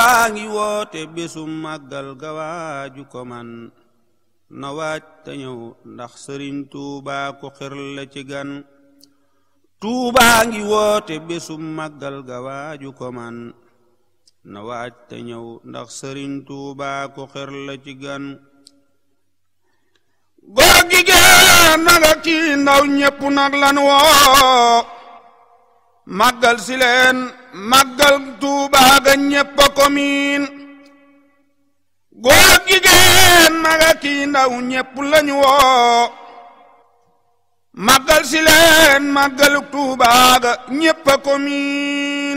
Tuubaa ngi woote bésum màggal gawaaju ko man na waaj te ñëw ndax sëriñ Tuubaa ko xër la ci gan Tuubaa ngi woote bésum màggal gawaaju ko man na waaj te ñëw ndax sëriñ Tuubaa ko xër la ci gan góor jigéen naga kii ndaw ñépp nag lan woo màggal si leen màggal Tuubaa ga ñépp a ko miin góor jigéen naga kii ndaw ñépp lañu woo màggal si leen màggal Tuubaa ga ñépp a ko miin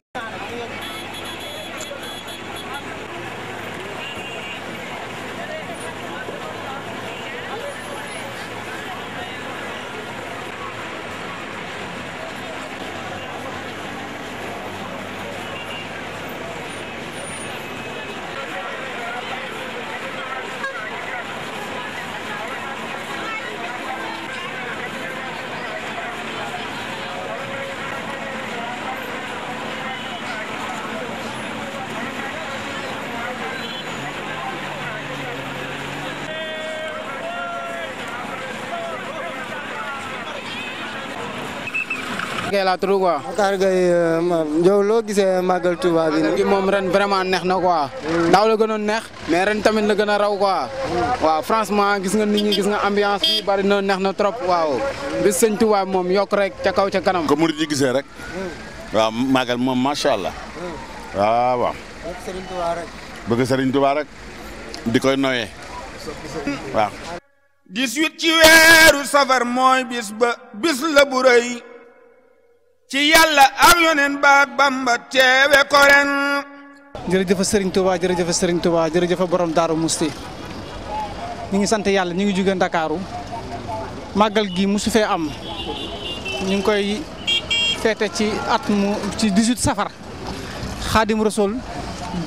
Gueye laa tudd quoi. Matar Gueye yow loo gisee màggal Touba bi. gi moom ren vraiment neex na quoi. daaw la gënoon neex. mais ren tamit la gën a raw quoi. waaw franchement gis nga nit ñi gis nga ambiance bi bari na neex na trop waaw. bis sëñ Touba moom yokk rek ca kaw ca kanam. ko murid yi gisee rek. waaw màggal moom macha allah. waaw waaw. bëgg Serigne Touba rek. bëgg Serigne Touba rek. di koy noyee. waaw. 18 ci weeru safar mooy bis ba bis la bu rëy ci yàlla ak yoneen ba Bamba teewe ko ren jërëjëf Serigne Touba jërëjëf Serigne Touba jërëjëf borom Daaru Musti ñu ngi sant yàlla ñu ngi jóge Ndakaaru màggal gi musu fee am ñu ngi koy feete ci at mu ci 18 safar Xaadim Rasul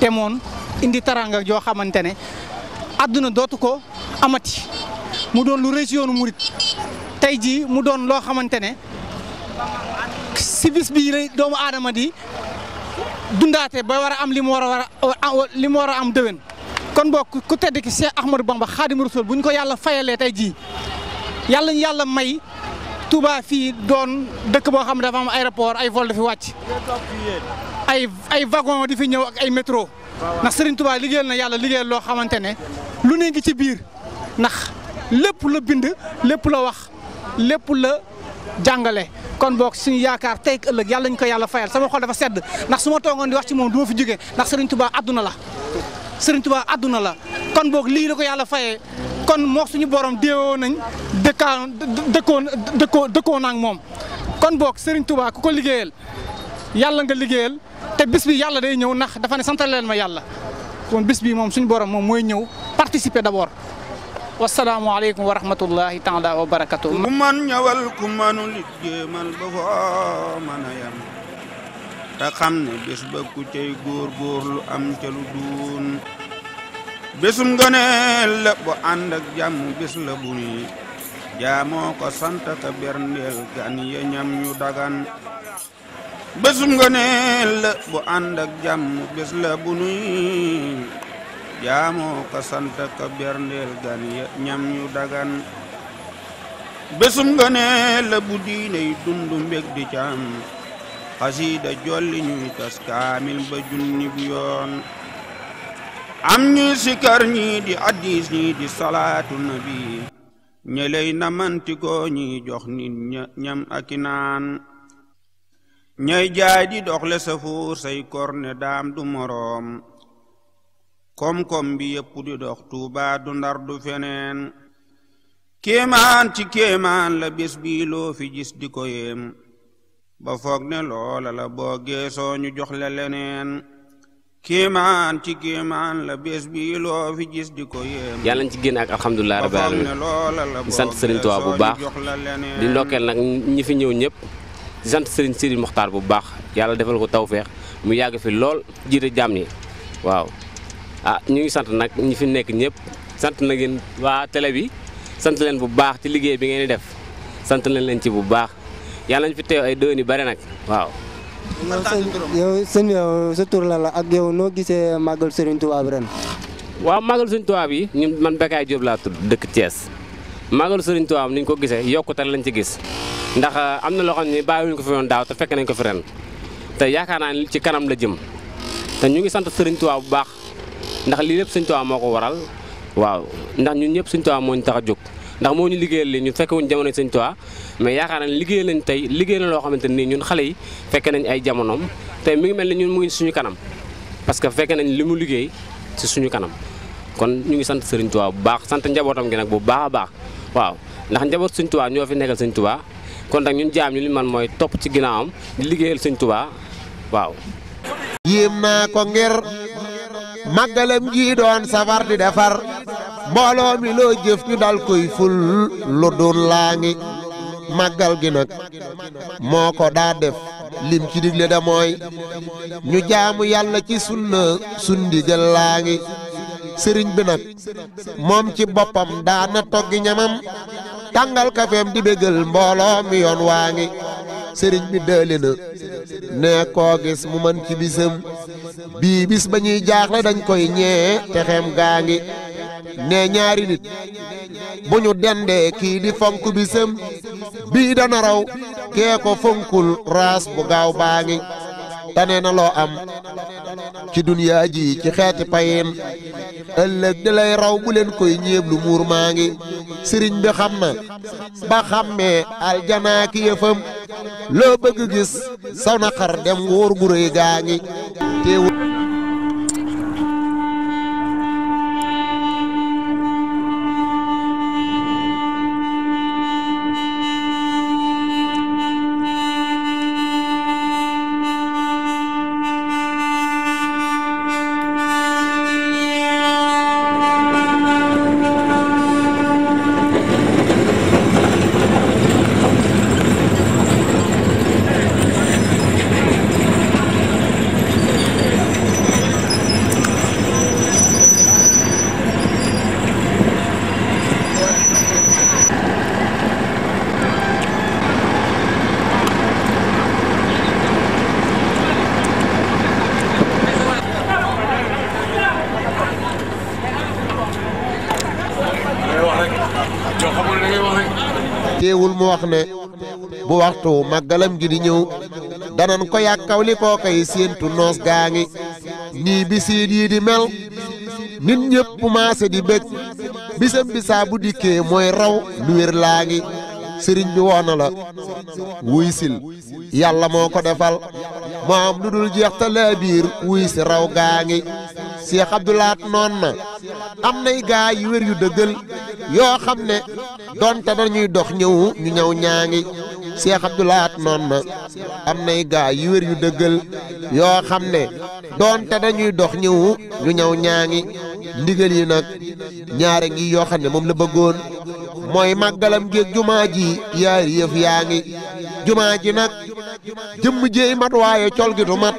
demoon indi taranga joo xamante ne àdduna dootu ko amati mu doon lu rëy ci yoonu murit tey jii mu doon loo xamante ne si bis bii la doomu aadama di dundaate ba war a am li mu war a am déwén kon boo ku tedd ki Cheikh Ahmadou Bamba Xaadimu Rasuul bu ñu ko yàlla fayalee tey jii yàlla ñu yàlla may Touba fii doon dëkk boo xam ne dafa am aéroport ay vol di fi wàcc ay wagon di fi ñëw ak ay métro ndax Serigne Touba liggéeyal na yàlla liggéeyal loo xamante ne lu ne ngi ci biir ndax lépp la bind lépp la wax lépp la jàngale kon boog suñu yaakaar tey ak ëllëg yàlla ñu ko yàlla fayal sama xol dafa sedd ndax su ma toogoon di wax ci moom du ma fi jógee ndax Serigne Touba àdduna la Serigne Touba àdduna la kon boog lii la ko yàlla fayee kon moo suñu borom déewoo nañ dëkkoon ak moom kon boog Serigne Touba ku ko liggéeyal yàlla nga liggéeyal te bis bi yàlla day ñëw ndax dafa ne santal leen ma yàlla kon bis bi moom suñu borom moom mooy ñëw participer d'abord wasalaamualeykum wa rahmatullahi taala wa barakatuh ku man ñëwal ku manul jéemal ba foo mën a yam te xam ne bés ba ku cay góorgóorlu am ca lu duun bésum ngëneel la bu ànd ak jàmm bés la bu ni jaamoo ko sant ka berndeel gan ya ñam ñu dagan bésum ngëneel la bu ànd ak jàmm bés la bu nuy jaamoo ko sant ka berndeel gan ya ñam ñu dagan bésum ngëneel la bu diiney dundu mbég di caam xasiida jolli ñuy tas kaamil ba junni bu yoon am ñuy sikar ñii di addis ñii di salaatu nabi ñeley na mantikoo ñi jox nit ñam aki naan ñay jaay di doxle sa fuur say korne daam du moroom koom-koom bi yëpp di dox Tuuba du Ndar du feneen kéemaan ci kéemaan la bés bii loo fi gis di ko yéem ba foog ne loola la boo geesoo ñu jox la leneen kéemaan ci kéemaan la bés bii loo fi gis di ko yéem yàlla nañ ci génn ak alhamdulilah rabbil alamin di sant Serigne Touba bu baax di ndokkeel nag ñi fi ñëw ñëpp di sant Serigne Sidi Mokhtar bu baax yàlla defal ko tawfeex mu yàgg fi lool jiite jàmm ñi waaw ñu ngi sant nag ñi fi nekk ñëpp sant na ngeen waa télé bi sant leen bu baax ci liggéey bi ngeen di def sant leen ci bu baax yàlla nañ fi teew ay déwén yu bari nag waaw yow sëñ yow sa tur la ak yow noo gisee màggal Serigne Touba bi ren. waaw màggal Serigne Touba bi ñun man Bécaye Diop laa tudd dëkk Thiès màggal Serigne Touba ni ñu ko gisee yokkute lañ ci gis ndax am na loo xam ne bàyyiwuñ ko fi woon daaw te fekk nañ ko fi ren te yaakaar naa ni ci kanam la jëm te ñu ngi sant Serigne Touba bu baax ndax lii lépp Serigne Touba moo ko waral waaw ndax ñun ñëpp Serigne Touba moo ñu tax a jóg ndax moo ñu liggéeyal li ñun fekke wuñ jamono Serigne Touba mais yaakaar naa ne liggéeyal nañ tey liggéey na loo xamante nii ñun xale yi fekke nañ ay jamonoom te mi ngi mel ni ñun mu ngi suñu kanam parce que fekke nañ li mu liggéey ci suñu kanam kon ñu ngi sant Serigne Touba bu baax sant njabootam gi nag bu baax a baax waaw ndax njaboot Serigne Touba ñoo fi nekkal Serigne Touba kon nag ñun jaam ñu li man mooy topp ci ginnaawam di liggéeyal Serigne Touba waaw. yéem naa ko ngir màggalam gi doon safar di defar mbooloo mi loo jëf ñu dal koy ful lu doon laa ngi màggal gi nag moo ko daa def lim ci digle da mooy ñu jaamu yàlla ci sunna sundigal laa ngi sëriñ bi nag moom ci boppam daana toggi ñamam tàngal kafeem di bégal mbooloo mi yoon waa ngi sëriñ bi dëli na ne koo gis mu man ci bisam bii bis ba ñuy jaaxle dañ koy ñee te xem gaa ngi ne ñaari nit bu ñu dendee kii di fonk bisam bii dana raw kee ko fonkul raas bu gaaw baa ngi tane na loo am ci duniyaa ji ci xeeti payin ëllëg di lay raw bu leen koy ñeeblu muur maa ngi sëriñ bi xam na ba xammee aljanaa ki yëfam loo bëgg gis saw na xar dem wóor gu rëy gaa ngi teewul teewul mu wax ne bu waxtu màggalam gi di ñëw danan ko yàkkaw li koo koy séentu noos gaa ngi nii bisiit yi di mel nit ñëpp maase di bëgg bisam bisaa bu dikkee mooy raw lu wér laa ngi sëriñ bi woona la wuy sil yàlla moo ko defal moo am lu dul jeex ta laa biir wuy si raw gaa ngi Cheikh Abdoulaat noon na am nay gaa yu wér yu dëggal yoo xam ne donte dañuy dox ñëw ñu ñëw ñaa ngi Cheikh Abdoulaat noon na am nay gaa yu wér yu dëggal yoo xam ne donte dañuy dox ñëw ñu ñëw ñaa ngi ndigal yi nag ñaare ngi yoo xam ne moom la bëggoon mooy màggalam géeg jumaa ji yaari yëf yaa ngi jumaa ji nag jëmm jéey mat waaye col gi du mat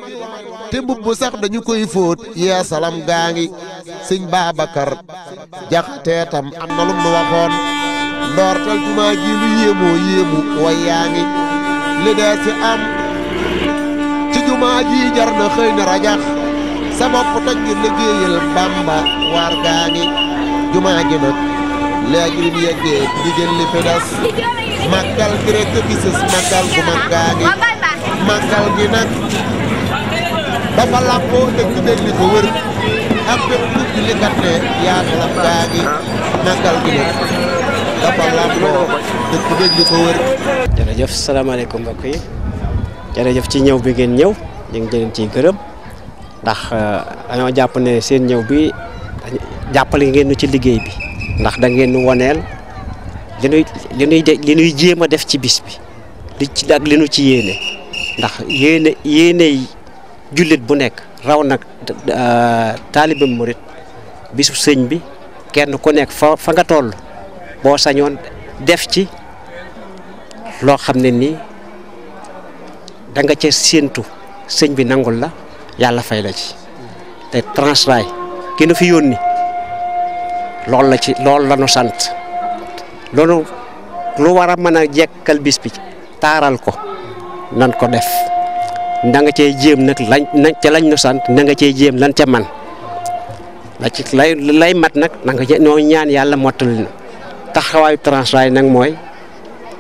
te mbubb sax dañu koy fóot yeesalam gaa ngi sëñ Babacar Jaxate tam am na lum nu waxoon ndoortal jumaa ji lu yéemoo yéemu way yaa ngi li dee ci am ci jumaa ji jar na xëy na rajax sa bopp toj ngir liggéeyal Bamba waar gaa ngi jumaa ji nag léegi li mu yeggee ndigal li fi des màggal gi rek bisis màggal gu mag gaa ngi màggal gi nag dafa làmboo dëkk dëkk li ko wër ak bépp dugg li kat ne yaatalam gaa ngi màggal gi nag dafa làmboo dëkk dëkk li ko wër. jërëjëf salaamaaleykum mbokk yi jërëjëf ci ñëw bi ngeen ñëw ñu ngi leen ciy gërëm ndax dañoo jàpp ne seen ñëw bi jàppale ngeen nu ci liggéey bi ndax da ngeen nu woneel li nuy jéem a def ci bis bi li ci ak li nu ci yéene ndax yéene jullit bu nekk raw nag taalibe murit bisu sëñ bi kenn ku nekk fa nga toll boo sañoon def ci loo xam ne nii da nga ca séentu sëñ bi nangul la yàlla fay la ci te Transrail ki nu fi yónni loolu la nu sant loolu lu war a mën a jekkal bis bi taaral ko nan ko def da nga cey jéem nag lañ nu sant na nga cey jéem lan ca man la ci lay mat nag na nga noo ñaan yàlla mottali na taxawaayu Transrail nag mooy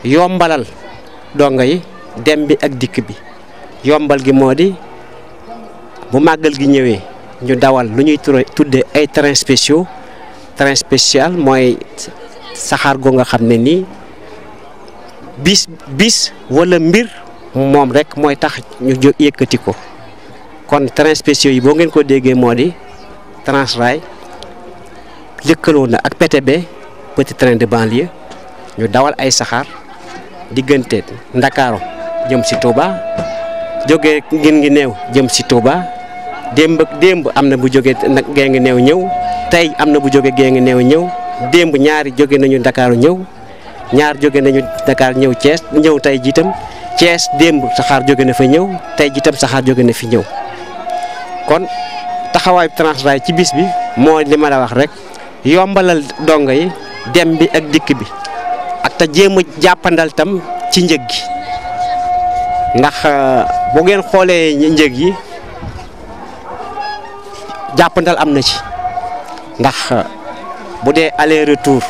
yombalal donga yi dem bi ak dikk bi yombal gi moo di bu màggal gi ñëwee ñu dawal lu ñuy tuddee ay trains spéciaux train spécial mooy saxaar goo nga xam ne nii bis wala mbir moom rek mooy tax ñu yëkkati ko kon trains spéciaux yi boo ngeen ko déggee moo di Transrail lëkkaloo na ak PTB petit train de banlieue ñu dawal ay saxaar diggante Ndakaaru jëm si Touba jógee ngin ngi néew jëm si Touba démb am na bu jógee nag gee ngi néew ñëw tey am na bu jógee gee ngi néew ñëw démb ñaari jóge nañu Ndakaaru ñëw ñaar jóge nañu Dakar ñëw Thiès ñëw tey jiitam Thiès démb saxaar jóge na fa ñëw tey jiitam saxaar jóge na fi ñëw kon taxawaayu Transrail ci bis bi moo li ma la wax rek yombalal dongo yi dem bi ak dikk bi ak te jéem a jàppandal tam ci njëg gi ndax bu ngeen xoolee njëg yi jàppandal am na ci ndax bu dee aller retour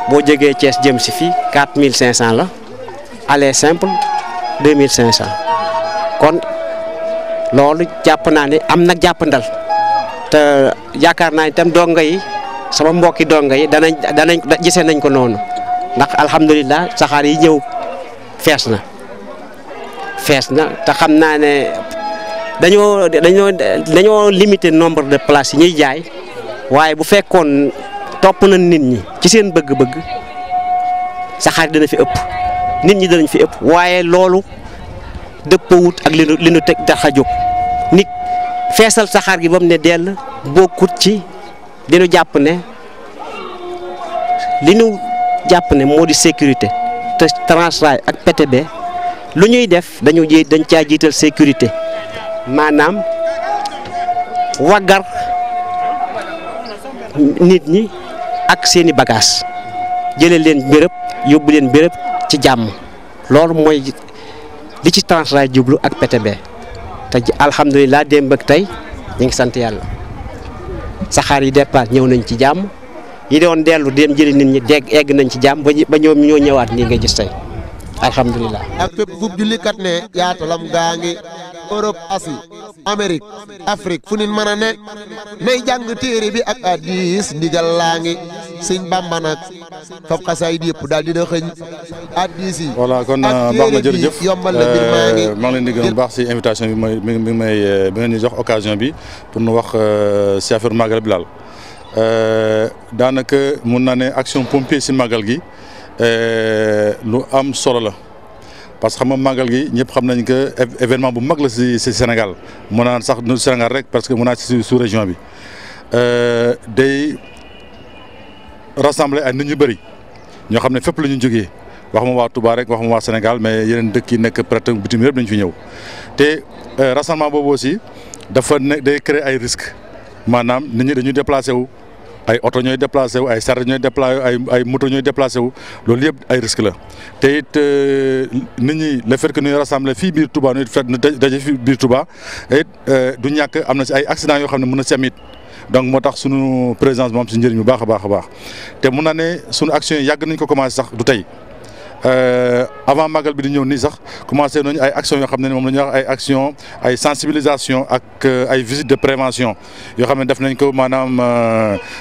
boo jógee Thiès jëm si fii 4500 la aller simple 2500 kon loolu jàpp naa ne am na jàppandal te yaakaar naa itam donga yi sama mbokki donga yi danañ gisee nañ ko noonu ndax alhamdulilah saxaar yi ñëw fees na te xam naa ne dañoo limité nombre de places yi ñuy jaay waaye bu fekkoon topp na nit ñi ci seen bëgg-bëgg saxaar dana fi ëpp nit ñi danañ fi ëpp waaye loolu dëppawut ak li nu teg tax a jóg nit feesal saxaar gi ba mu ne dell bokkut ci li nu jàpp ne moo di sécurité te Transrail ak PTB lu ñuy def dañ caa jiital sécurité maanaam waggar nit ñi ak seeni bagage jëlee leen béréb yóbbu leen béréb ci jàmm loolu mooy li ci Transrail jublu ak PTB te alhamdulilah démb ak tey ñu ngi sant yàlla saxaar yi départ ñëw nañ ci jàmm yi doon dellu dem jëli nit ñi egg nañ ci jàmm ba ñoom ñoo ñëwaat nii nga gis tey alhamdulilah. ak fépp fu jullikat ne yaatalam gaa ngi Europe Asie Amérique Afrique fu nit mën a ne nay jàng téere bi ak hadiis ndigal laa ngi sëñ Bamba nag fab xasaay yëpp daal dina xëñ hadiis yi. voilà kon baax na jërëjëf yombal la mbir maa ngi. maa ngi leen di gërëm baax si invitation bi bi ngeen ñu jox occasion bi pour nu wax si affaire magal bi laal daanaka mun naa ne action pompier si magal gi lu am solo la. parce que xam nga màggal gi ñëpp xam nañ que événement bu mag la si Sénégal mun naan sax nu Sénégal rek parce que mun naa si sous région bi day rassembler ay nit ñu bëri ñoo xam ne fépp la ñu jógee wax ma waa Touba rek wax ma waa Sénégal mais yeneen dëkk yi nekk peut-être bitim yëpp dañu fi ñëw te rassemblement boobu aussi dafa ne day créer ay risques maanaam nit ñi dañuy déplacé wu. ay oto ñooy déplacé wu ay saret ñooy déplacé ay moto ñooy déplacé wu loolu yëpp ay risque la te it nit ñi le fait que ñuy rassemblé fii biir Touba ñuy fekk ñu daje fii biir Touba it du ñàkk am na si ay accident yoo xam ne mën na si am it donc moo tax sunu présence moom si njëriñ bu baax a baax a baax te mun naa ne sunu action yi yàgg nañ ko commencé sax du tey avant magal bi di ñëw nii sax commencé nañu ay actions yoo xam ne moom la ñuy wax ay action ay sensibilisation ak ay visites de prévention yoo xam ne def nañ ko maanaam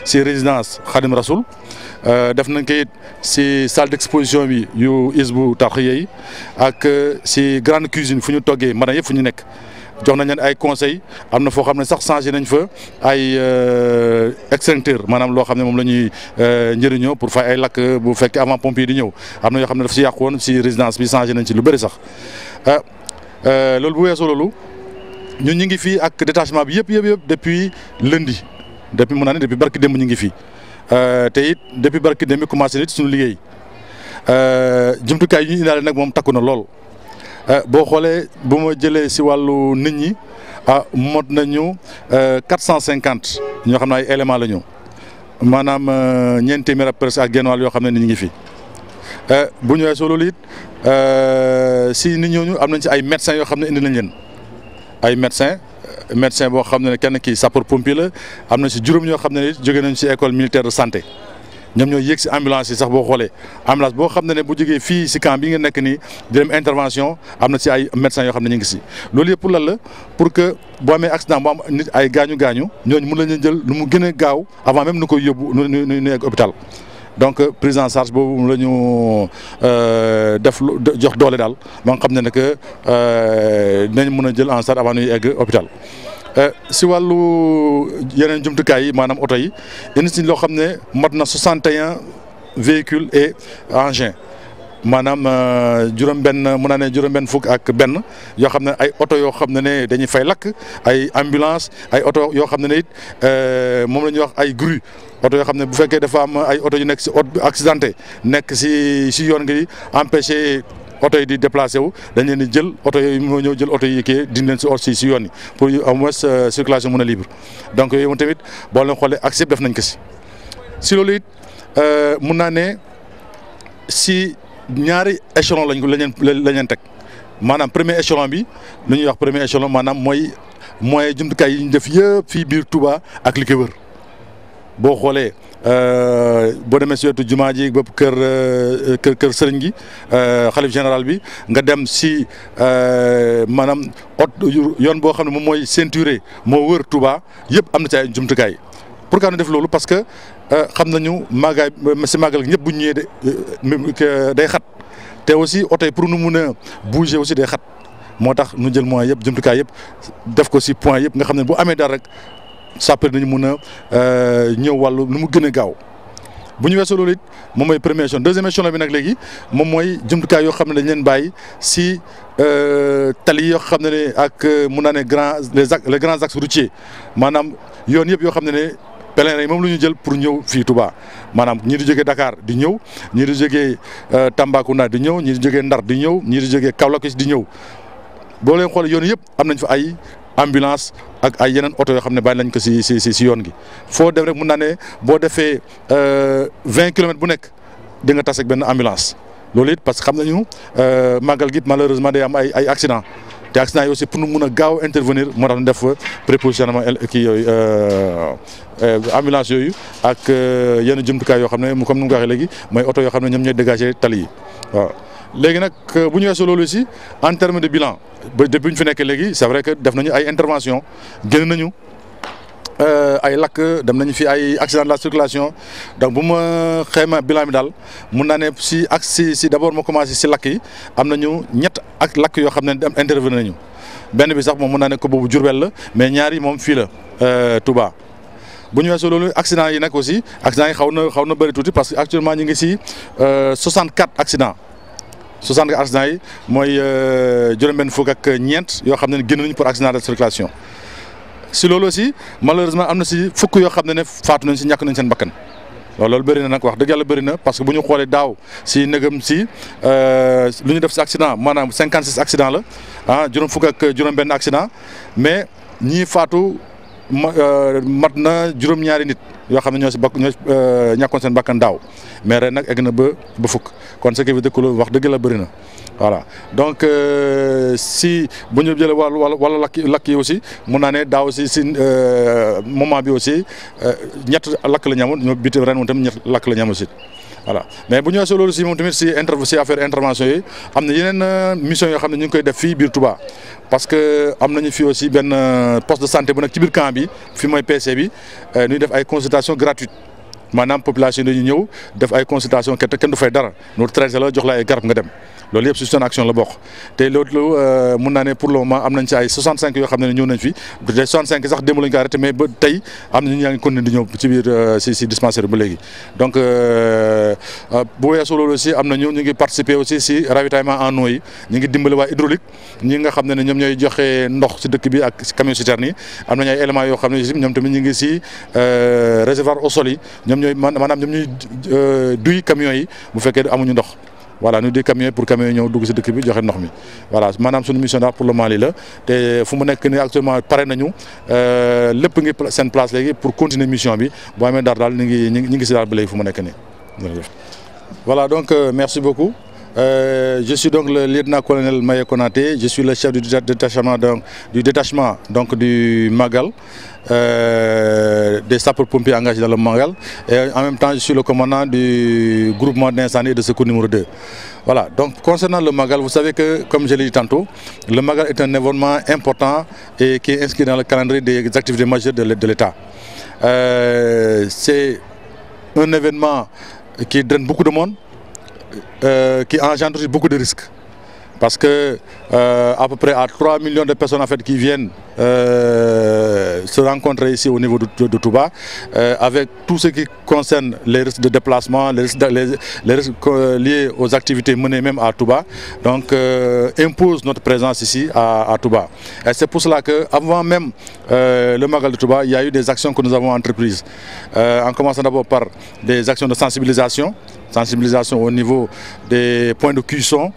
si résidence Khadim Rasoul def nañ ko it si salle d'exposition bi yu Hizbut Tarqiyyah yi ak si grande cuisine fu ñu toggee mën yëpp fu ñu nekk. jox nañ leen ay conseils am na foo xam ne sax changé nañ fa ay extincteur maanaam loo xam ne moom la ñuy njëriñoo pour fay ay lakk bu fekkee avant pompier di ñëw am na yoo xam ne daf si yàqu woon si résidence bi changé nañ ci lu bëri sax loolu bu weesoo loolu ñun ñu ngi fii ak détachement bi yëpp depuis lundi depuis mun naa ne depuis barki démb ñu ngi fii te it depuis barki démb commencé nit suñu liggéey jumtukaay yi ñu indaale nag moom takku na lool. boo xoolee bu ma jëlee si wàllu nit ñi mot nañu 450 ñoo xam ne ay éléments la ñu maanaam ñeenti téeméer presque ak genn wàll yoo xam ne ni ñu ngi fi bu ñu weesoo loolu it si nit ñooñu am nañ si ay médecins yoo xam ne indi nañ leen ay médecin boo xam ne kenn kii sapeur pompier la am na si juróom ñoo xam ne jóge nañ si école militaire de santé ñoom ñoo yéeg si ambulance yi sax boo xoolee ambulance boo xam ne bu jógee fii si camp bi nga nekk nii di dem intervention am na si ay médecins yoo xam ne ñu ngi si loolu yëpp pour lan la pour que boo amee accident bu am nit ay gaañu ñooñu mën lañu jël lu mu gën a gaaw avant même nu koy yóbbu nu egg hôpital donc prise en charge boobu la ñu def jox doole daal ba nga xam ne que dinañ mën a jël en charge avant ñuy egg hôpital. si wàllu yeneen jumtukaay yi maanaam oto yi indi si loo xam ne mat na 61 véhicules et engins maanaam juróom-benn fukk ak benn yoo xam ne ay oto yoo xam ne dañuy fay lakk ay ambulance ay oto yoo xam ne it moom la ñuy wax ay grue oto yoo xam ne bu fekkee dafa am ay oto yu nekk si accidenté nekk si yoon gi empêché oto yi di déplacé wu dañ leen di jël oto yi moo ñëw jël oto yi kii dindi leen si yoon yi pour au moins circulation mën a libre donc yooyu moom tamit boo leen xoolee accès def nañ ko si loolu it mun naa ne si ñaari échelon lañ leen teg maanaam premier échelon bi lu ñuy wax premier échelon maanaam mooy jumtukaay yi ñu def yëpp fii biir Touba ak li ko wër boo xoolee boo demee si wetu jumaa ji ba kër sëriñ gi xalif général bi nga dem si maanaam yoon boo xam ne moom mooy ceinturé moo wër Touba yëpp am na ci ay jumtukaay pourquoi ñu def loolu parce que xam nañu màggaay si màggal gi ñëpp bu ñu ñëwee day xat te aussi oto yi pour nu mun a bouger aussi day xat moo tax nu jël moyens yëpp jumtukaay yëpp def ko si point yëpp nga xam ne bu amee dara rek sapeur nañu mun a ñëw wàllu nu mu gën a gaaw bu ñu weesoo loolu it moom mooy premier échelon deuxième échelon bi nag léegi moom mooy jumtukaay yoo xam ne dañ leen bàyyi si tali yoo xam ne ak mun naa ne les grands axes routiers maanaam yoon yëpp yoo xam ne pèlerin yi moom lu ñu jël pour ñëw fii Touba maanaam ñii di jógee Dakar di ñëw ñii di jógee Tambacounda di ñëw ñii di jógee Ndar di ñëw ñii di jógee Kaolack di ñëw boo leen xoolee yoon yëpp am nañ fa ay ambulance ak ay yeneen oto yoo xam ne bàyyi nañ ko si yoon gi foo dem rek mun naa ne boo defee 20 kilomètres bu nekk di nga tas ak benn ambulance loolu it parce que xam nañu màggal gi malheureusement day am ay accident te accident yi aussi pour nu mun a gaaw intervenir moo tax ñu def prépositionnement kii yooyu ambulance yooyu ak yenn jumtukaay yoo xam ne comme ni mu ko waxee léegi mooy oto yoo xam ne ñoom ñooy dégager tali yi waaw. léegi nag bu ñu weesoo loolu aussi en terme de bilan ba depuis ñu fi nekk léegi c'est vrai que def nañu ay intervention génn nañu ay lakk dem nañu fi ay accident de la circulation donc bu ma xayma bilan bi daal mun naa ne si d'abord ma commencé si lakk yi am nañu ñett ak lakk yoo xam ne intervenir nañu benn bi sax moom mun naa ne ko boobu Diourbel la mais ñaar yi moom fii la Touba. bu ñu weesoo loolu accident yi nag aussi accident yi xaw na bëri tuuti parce que actuellement ñu ngi si 64 accidents. 64 accidents yi mooy juróom-benn fukk ak ñeent yoo xam ne génn nañu pour accident de circulation si loolu aussi malheureusement am na si fukk yoo xam ne faatu nañ si ñàkk nañ seen bakkan loolu bëri na nag wax dëgg yàlla bëri na parce que bu ñu xoolee daaw si nëgëm si lu ñu def si accident maanaam 56 accident la juróom fukk ak juróom-benn accident mais ñii faatu mat na juróom-ñaari nit yoo xam ne ñoo ñàkkoon seen bakkan daaw mais ren nag egg na ba fukk kon ce qui veut dire que wax dëgg la bëri na voilà donc si bu ñu jëlee wala lakk yi aussi mun naa ne daaw si moment bi aussi ñett lakk la ñu amoon ñoo biti ren moom tamit ñett lakk la ñu amoon aussi voilà mais bu ñu weesoo loolu si moom tamit si affaire intervention yi am na yeneen mission yoo xam ne ñu ngi koy def fii biir Touba parce que am nañu fii aussi benn poste de santé bu nekk ci biir camp bi fi mooy PC bi ñuy def ay consultation gratuite maanaam population yi dañuy ñëw def ay consultation kenn du fay dara ñu traité la jox la ay garab nga dem loolu yëpp si seen action la bokk te loolu mun naa ne pour le moment am nañ ci ay 65 yoo xam ne ñëw nañ fi te 65 sax démb lañ ko arrêté mais ba tey am na ñu yaa ngi continuer di ñëw ci biir si dispensaire ba léegi donc bu weesoo loolu aussi am na ñu ngi participer aussi si ravitaillement en eau yi ñu ngi dimbali waa hydraulique ñi nga xam ne ñoom ñooy joxe ndox si dëkk bi ak camion citerne yi am nañu ay éléments yoo xam ne ñoom tamit ñu ngi si réservoir au sol yi ñoom ñooy maanaam ñoom ñuy duy camions yi bu fekkee amuñu ndox voilà ñu di camion pour camion yi ñëw dugg si dëkk bi joxe ndox mi voilà maanaam suñu mission daal pour le Mali la te fu mu nekk nii actuellement pare nañu lépp ngi seen place léegi pour continuer mission bi boo amee daal ñu ngi si daal ba léegi fu mu nekk nii jërëjëf Voilà, donc merci beaucoup. Je suis donc le lieutenant-colonel Maye Konaté, je suis le chef du détachement du Magal, des sapeurs-pompiers engagés dans le Magal, et en même temps je suis le commandant du groupement d'incendie de secours numéro 2. Voilà, donc concernant le Magal, vous savez que, comme je l'ai dit tantôt, le Magal est un événement important et qui est inscrit dans le calendrier des activités majeures de l'État. C'est un événement qui draine beaucoup de monde, qui engendre beaucoup de risques. Parce que à peu près à 3 millions de personnes en fait, qui viennent se rencontrer ici au niveau de Touba, avec tout ce qui concerne les risques de déplacement, les risques liés aux activités menées même à Touba, donc impose notre présence ici à Touba. Et c'est pour cela qu'avant même le Magal de Touba, il y a eu des actions que nous avons entreprises. En commençant d'abord par des actions de sensibilisation au niveau des points de cuisson.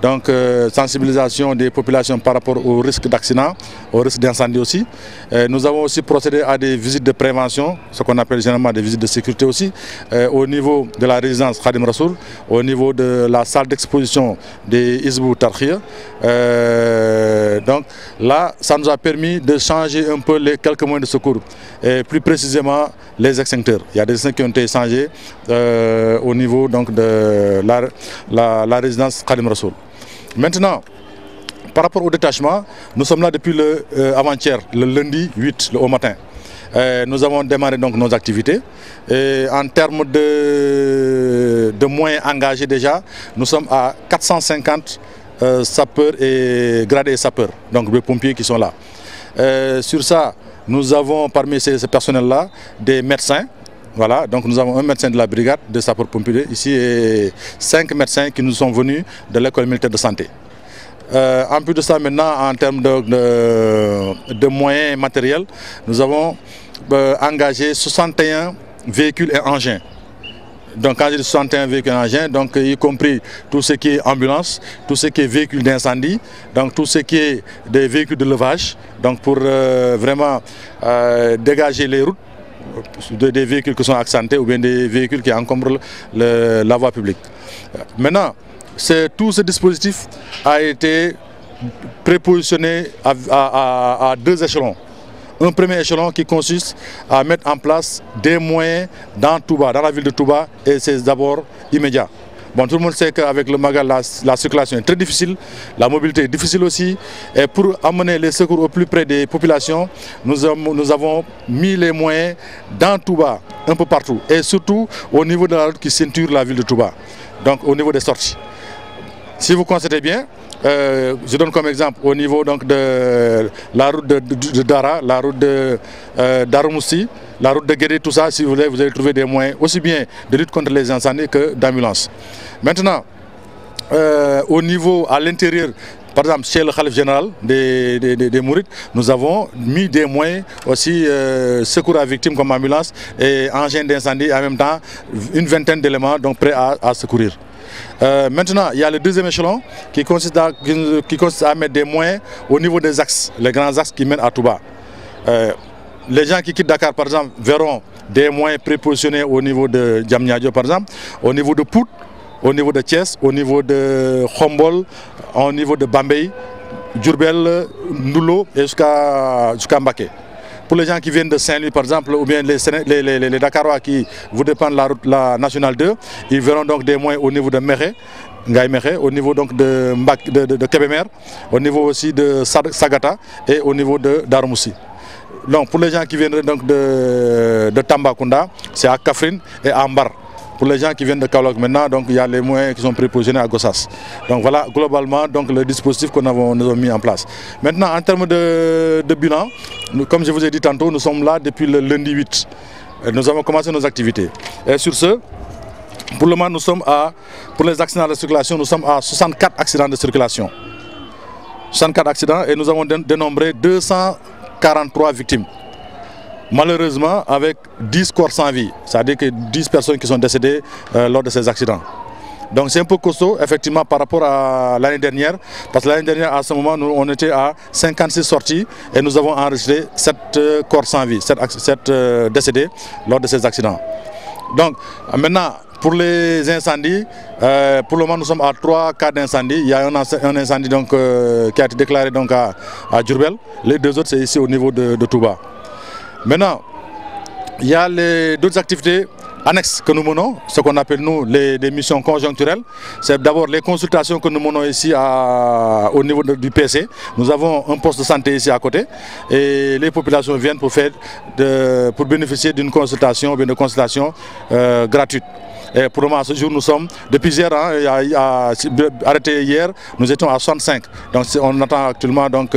Donc sensibilisation des populations par rapport au risque d'accident, au risque d'incendie aussi. Nous avons aussi procédé à des visites de prévention, ce qu'on appelle généralement des visites de sécurité aussi, au niveau de la résidence Khadim Rassoul, au niveau de la salle d'exposition des Hizbut Tarqiyyah. Donc là, ça nous a permis de changer un peu les quelques moyens de secours, et plus précisément les extincteurs. Il y a des extincteurs qui ont été changés au niveau donc, de la résidence Khadim Rassoul. Maintenant, par rapport au détachement, nous sommes là depuis avant-hier, le lundi 8, le haut matin. Nous avons démarré donc nos activités. Et en termes de moyens engagés déjà, nous sommes à 450 sapeurs et gradés sapeurs, donc des pompiers qui sont là. Sur ça, nous avons parmi ces personnels-là des médecins. Voilà, donc nous avons un médecin de la brigade de sapeurs-pompiers ici et 5 médecins qui nous sont venus de l'école militaire de santé. En plus de ça, maintenant, en termes de moyens matériels, nous avons engagé 61 véhicules et engins. Donc quand je dis 61 véhicules et engins, donc y compris tout ce qui est ambulance, tout ce qui est véhicules d'incendie, donc tout ce qui est des véhicules de levage, donc pour vraiment dégager les routes des véhicules qui sont accidentés ou bien des véhicules qui encombrent la voie publique. Maintenant, tout ce dispositif a été prépositionné à 2 échelons. Un premier échelon qui consiste à mettre en place des moyens dans Touba, dans la ville de Touba, et c'est d'abord immédiat. Bon, tout le monde sait qu'avec le Magal, la circulation est très difficile, la mobilité est difficile aussi. Et pour amener les secours au plus près des populations, nous avons mis les moyens dans Touba, un peu partout. Et surtout au niveau de la route qui ceinture la ville de Touba, donc au niveau des sorties. Si vous constatez bien, je donne comme exemple au niveau donc, de la route de Dara, la route de Darumoussi, la route de Guédé, tout ça, si vous voulez, vous allez trouver des moyens aussi bien de lutte contre les incendies que d'ambulance. Maintenant, au niveau, à l'intérieur, par exemple, chez le Khalif général des Mourides, nous avons mis des moyens aussi secours à victimes comme ambulance et engins d'incendie, en même temps une vingtaine d'éléments donc prêts à secourir. Maintenant, il y a le deuxième échelon qui consiste à mettre des moyens au niveau des axes, les grands axes qui mènent à Touba. Les gens qui quittent Dakar, par exemple, verront des moyens prépositionnés au niveau de Diamniadio, par exemple, au niveau de Pout, au niveau de Thiès, au niveau de Khombol, au niveau de Bambey, Diourbel, Ndoulo et jusqu'à Mbaké. Pour les gens qui viennent de Saint-Louis, par exemple, ou bien les Dakarois qui voudraient prendre la route nationale 2, ils verront donc des moyens au niveau de Méré, au niveau donc de Kébémer, au niveau aussi de Sagata et au niveau de Darmoussi. Donc pour les gens qui viennent donc de Tambacounda, c'est à Kaffrine et à Ambar. Pour les gens qui viennent de Kaolack maintenant, donc il y a les moyens qui sont prépositionnés à Gossas. Donc voilà globalement donc, le dispositif que nous avons mis en place. Maintenant en termes de bilan, comme je vous ai dit tantôt, nous sommes là depuis le lundi 8. Nous avons commencé nos activités. Et sur ce, pour le moment nous sommes pour les accidents de circulation, nous sommes à 64 accidents de circulation. 64 accidents et nous avons dénombré 243 victimes. Malheureusement, avec 10 corps sans vie, c'est-à-dire que 10 personnes qui sont décédées lors de ces accidents. Donc c'est un peu costaud, effectivement, par rapport à l'année dernière, parce que l'année dernière, à ce moment, nous, on était à 56 sorties et nous avons enregistré 7 corps sans vie, 7 décédés lors de ces accidents. Donc maintenant, pour les incendies, pour le moment nous sommes à 3 cas d'incendie. Il y a un incendie donc, qui a été déclaré donc, à Diourbel. Les 2 autres c'est ici au niveau de Touba. Maintenant, il y a d'autres activités annexes que nous menons, ce qu'on appelle nous des missions conjoncturelles. C'est d'abord les consultations que nous menons ici au niveau du PC. Nous avons un poste de santé ici à côté et les populations viennent pour bénéficier d'une consultation, de consultation gratuite. Et pour le moment, à ce jour, nous sommes, depuis hier, arrêté hier, nous étions à 65. Donc on attend actuellement donc,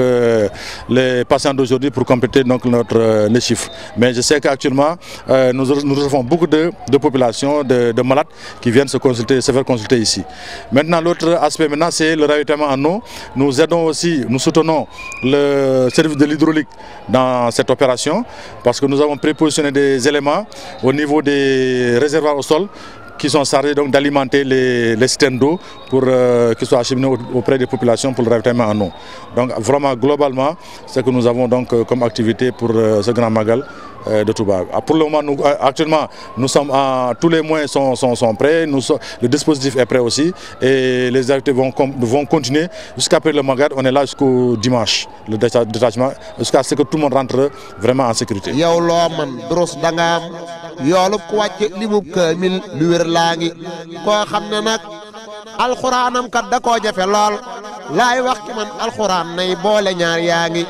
les patients d'aujourd'hui pour compléter donc, les chiffres. Mais je sais qu'actuellement, nous recevons beaucoup de populations, de malades qui viennent se faire consulter ici. Maintenant, l'autre aspect, c'est le ravitaillement en eau. Nous aidons aussi, nous soutenons le service de l'hydraulique dans cette opération parce que nous avons prépositionné des éléments au niveau des réservoirs au sol qui sont chargés d'alimenter les systèmes d'eau pour qu'ils soient acheminés auprès des populations pour le ravitaillement en eau. Donc vraiment globalement, c'est ce que nous avons donc comme activité pour ce grand magal de Touba. Pour le moment, actuellement, tous les moyens sont prêts, le dispositif est prêt aussi et les activités vont continuer jusqu'après le magal. On est là jusqu'au dimanche, le détachement, jusqu'à ce que tout le monde rentre vraiment en sécurité. yoolub ku wàcce limub kaamil lu wér laa ngi koo xam ne nag alxuraanam kat da koo jafe lool laay wax ki man alxuraan nay boole ñaar yaa ngi